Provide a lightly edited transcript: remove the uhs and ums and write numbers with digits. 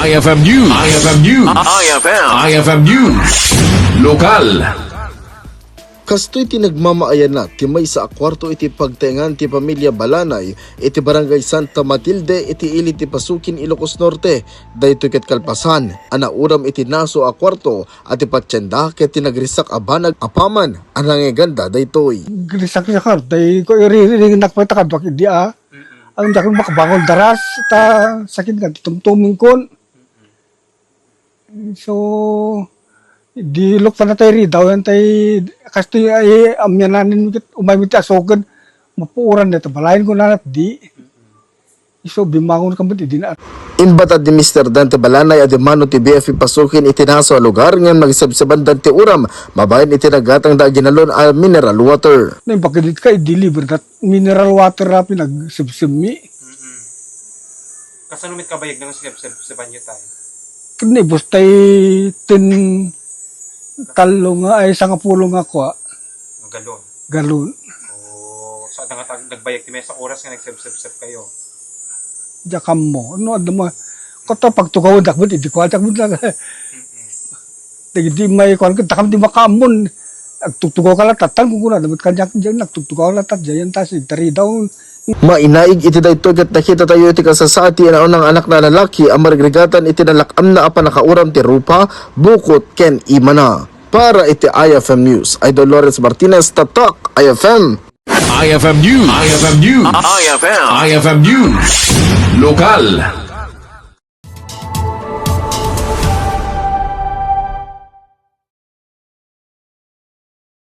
IFM News. IFM News. IFM News. Lokal. Kastoy ti nagmamaayan na ti may sa akwarto iti pagtaingan ti pamilya Balanay iti barangay Santa Matilde iti ili ti Pasukin Ilocos Norte daytoy ket kalpasan ana uram iti naso akwarto at ipatsyenda ket tinagrisak abanag apaman anang ganda daytoy. Grisak sa kar day ko iriring nakpatakad bak idi ang dakong makabangon daras ta sakit nga tumtuming kon. So di lok pa na tayo rin daw yan tayo kasto ay amyananin umay mo ti asogan mapuuran na ito balayin ko na di so bimangon ka mo di na Imbatad ni Mr. Dante Balanay at mano ti BFP Pasukin itinaso a lugar ngayon magsabsaban dante uram mabayan itinagatang da ginalon a mineral water. na yung pakilit ka i-deliver that mineral water na pinagsibsimi. Kasanumit kabayag ng sa banyo tayo? Kani bustay tin talo nga ay sangapulo nga kwa Ang galon. galon. O saan nga nagbayag ti may sa oras nga nagsab-sab kayo? Jakam mo. Ano ada mo? Kota pagtugaw dakbut idi ko dakbut lang. Di may kon takam di makamon. Agtugtugaw ka latatan kung kuna damit kanyak diyan nagtugtugaw latat diyan tas tari daw. Mainaig iti daytoy ket nakita tayo iti kasasati na unang anak na lalaki ang marigregatan iti nalakam na apa nakauram ti rupa bukot ken imana. Para iti IFM News, Idol Lawrence Martinez, Tatak, IFM. IFM News. IFM News. IFM News. Lokal.